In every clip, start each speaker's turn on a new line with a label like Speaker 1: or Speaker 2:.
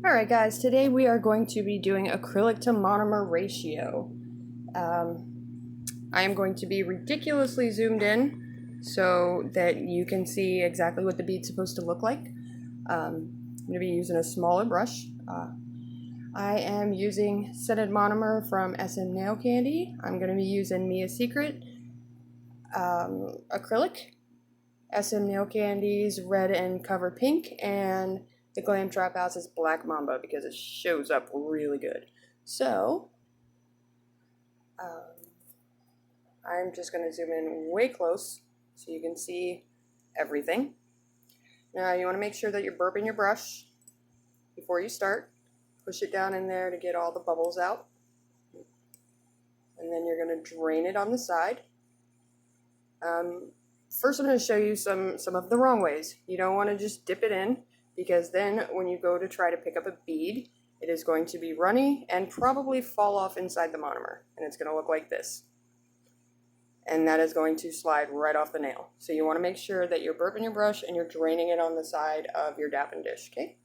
Speaker 1: Alright guys, today we are going to be doing acrylic to monomer ratio. I am going to be ridiculously zoomed in so that you can see exactly what the bead's supposed to look like. I'm going to be using a smaller brush. I am using scented monomer from SM Nail Candy. I'm going to be using Mia's Secret acrylic, SM Nail Candy's red and cover pink, and the Glam Trap House's Black Mamba because it shows up really good. So, I'm just going to zoom in way close so you can see everything. Now you want to make sure that you're burping your brush before you start. Push it down in there to get all the bubbles out. And then you're going to drain it on the side. First I'm going to show you some of the wrong ways. You don't want to just dip it in, because then when you go to try to pick up a bead, it is going to be runny and probably fall off inside the monomer, and it's going to look like this. And that is going to slide right off the nail. So you want to make sure that you're burping your brush and you're draining it on the side of your dapping dish, okay?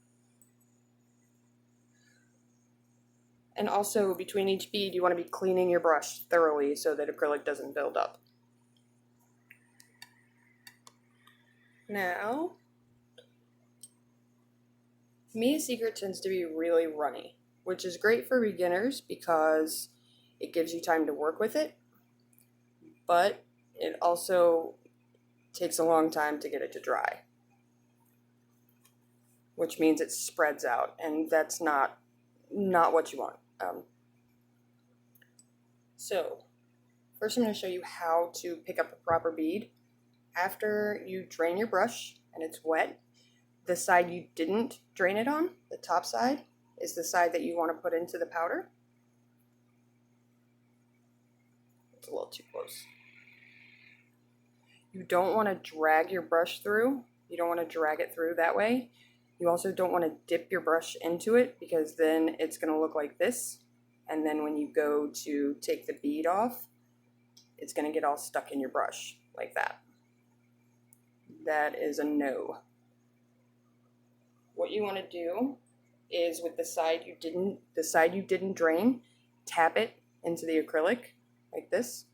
Speaker 1: And also between each bead you want to be cleaning your brush thoroughly so that acrylic doesn't build up. Now, Mia's Secret tends to be really runny, which is great for beginners because it gives you time to work with it, but it also takes a long time to get it to dry, which means it spreads out, and that's not what you want. So, first I'm going to show you how to pick up a proper bead. After you drain your brush and it's wet, the side you didn't drain it on, the top side, is the side that you want to put into the powder. It's a little too close. You don't want to drag your brush through. You don't want to drag it through that way. You also don't want to dip your brush into it, because then it's going to look like this. And then when you go to take the bead off, it's going to get all stuck in your brush like that. That is a no. What you want to do is, with the side you didn't drain, tap it into the acrylic like this.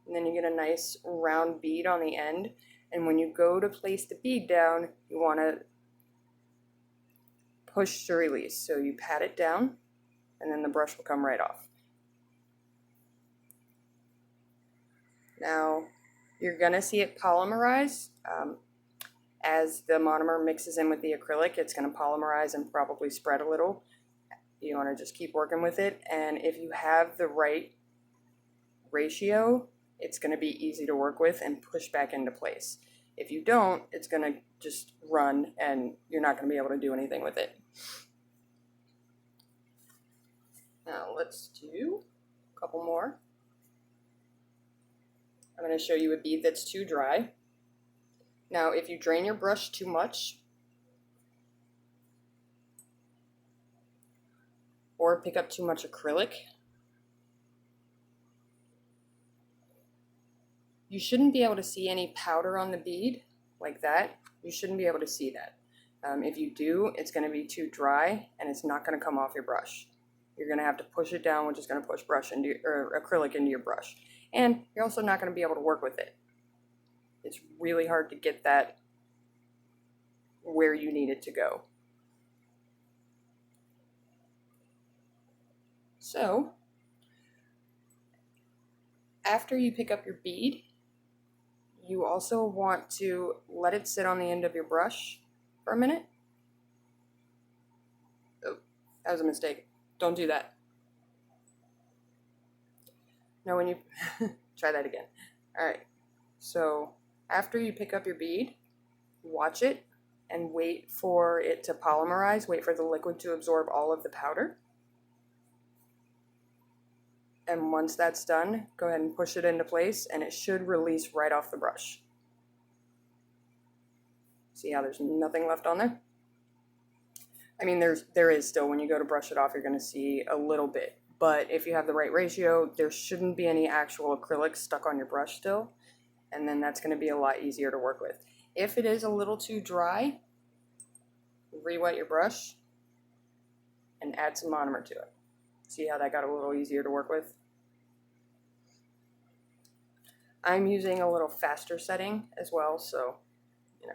Speaker 1: And then you get a nice round bead on the end. And when you go to place the bead down, you want to push to release. So you pat it down, and then the brush will come right off. Now, you're going to see it polymerize. As the monomer mixes in with the acrylic, it's going to polymerize and probably spread a little. You want to just keep working with it, and if you have the right ratio, it's going to be easy to work with and push back into place. If you don't, it's going to just run and you're not going to be able to do anything with it. Now let's do a couple more. I'm going to show you a bead that's too dry. Now, if you drain your brush too much, or pick up too much acrylic, you shouldn't be able to see any powder on the bead like that. You shouldn't be able to see that. If you do, it's going to be too dry and it's not going to come off your brush. You're going to have to push it down, which is going to push acrylic into your brush. And you're also not going to be able to work with it. It's really hard to get that where you need it to go. So, after you pick up your bead, you also want to let it sit on the end of your brush for a minute. Oh, that was a mistake. Don't do that. Now when you try that again. Alright, so after you pick up your bead, watch it and wait for it to polymerize. Wait for the liquid to absorb all of the powder. And once that's done, go ahead and push it into place, and it should release right off the brush. See how there's nothing left on there? I mean, there is still. When you go to brush it off, you're going to see a little bit. But if you have the right ratio, there shouldn't be any actual acrylic stuck on your brush still. And then that's going to be a lot easier to work with. If it is a little too dry, re-wet your brush and add some monomer to it. See how that got a little easier to work with? I'm using a little faster setting as well, so, you know.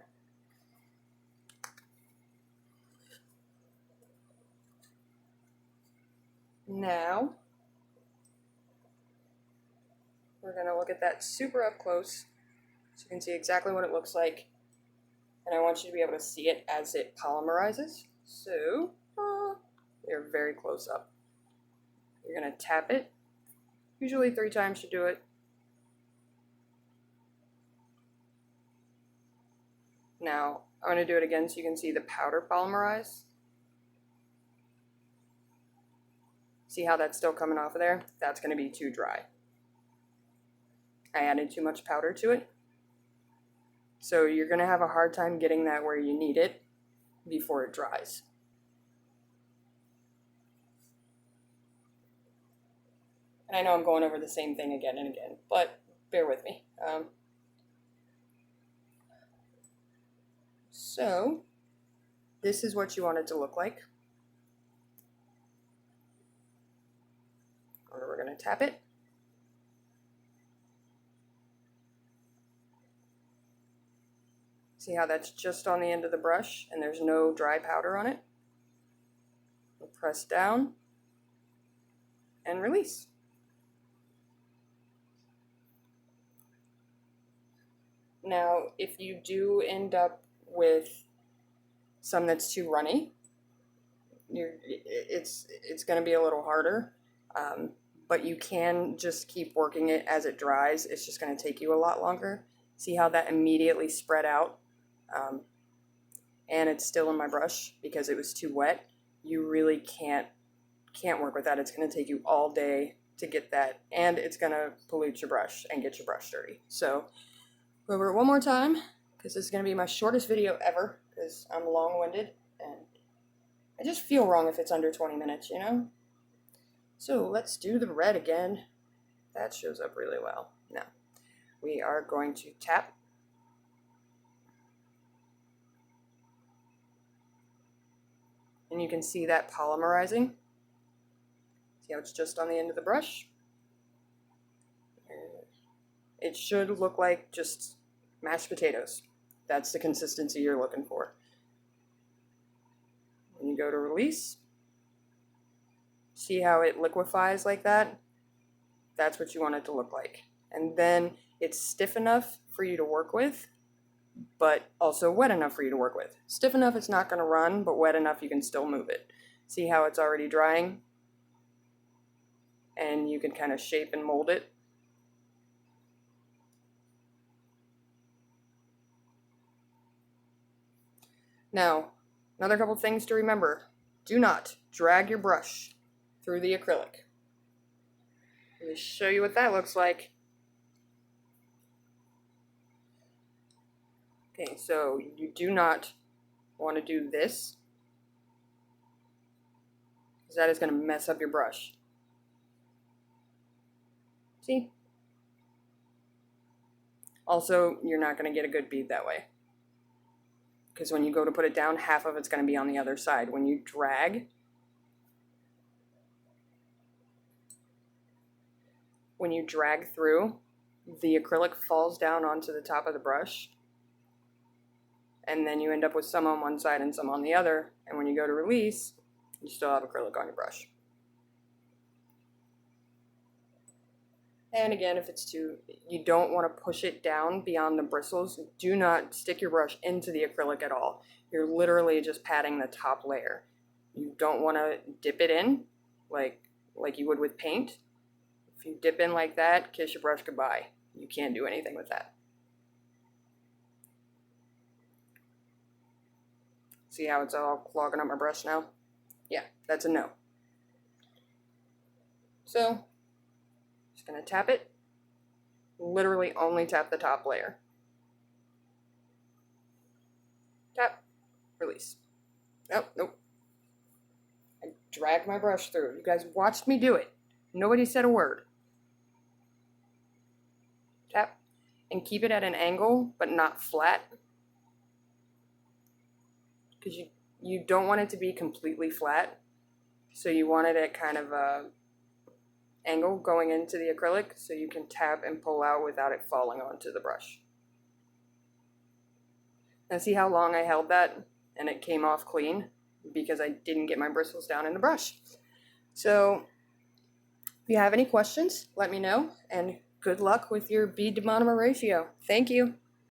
Speaker 1: Now, we're going to look at that super up close so you can see exactly what it looks like. And I want you to be able to see it as it polymerizes. So, you're very close up. You're going to tap it. Usually 3 times to do it. Now, I'm going to do it again so you can see the powder polymerize. See how that's still coming off of there? That's going to be too dry. I added too much powder to it. So you're going to have a hard time getting that where you need it before it dries. And I know I'm going over the same thing again and again, but bear with me. So this is what you want it to look like. We're going to tap it. See how that's just on the end of the brush and there's no dry powder on it? We'll press down and release. Now, if you do end up with some that's too runny, it's going to be a little harder, but you can just keep working it as it dries. It's just going to take you a lot longer. See how that immediately spread out? And it's still in my brush because it was too wet. You really can't work with that. It's going to take you all day to get that, and it's going to pollute your brush and get your brush dirty. So go over it one more time because this is going to be my shortest video ever because I'm long-winded and I just feel wrong if it's under 20 minutes, you know? So let's do the red again. That shows up really well. Now, we are going to tap. And you can see that polymerizing. See how it's just on the end of the brush? It should look like just mashed potatoes. That's the consistency you're looking for. When you go to release, see how it liquefies like that? That's what you want it to look like. And then it's stiff enough for you to work with, but also wet enough for you to work with. Stiff enough it's not going to run, but wet enough you can still move it. See how it's already drying? And you can kind of shape and mold it. Now, another couple things to remember. Do not drag your brush through the acrylic. Let me show you what that looks like. Okay, so you do not want to do this, because that is going to mess up your brush. See? Also, you're not going to get a good bead that way, because when you go to put it down, half of it's going to be on the other side. When you drag, through, the acrylic falls down onto the top of the brush, and then you end up with some on one side and some on the other, and when you go to release, you still have acrylic on your brush. And again, if it's you don't want to push it down beyond the bristles. Do not stick your brush into the acrylic at all. You're literally just patting the top layer. You don't want to dip it in like you would with paint. If you dip in like that, kiss your brush goodbye. You can't do anything with that. See how it's all clogging up my brush now? Yeah, that's a no. So, just going to tap it. Literally only tap the top layer. Tap, release. Oh, nope. I dragged my brush through. You guys watched me do it. Nobody said a word. Tap, and keep it at an angle, but not flat. because you don't want it to be completely flat. So you want it at kind of a angle going into the acrylic so you can tap and pull out without it falling onto the brush. And see how long I held that and it came off clean because I didn't get my bristles down in the brush. So if you have any questions, let me know, and good luck with your bead to monomer ratio. Thank you.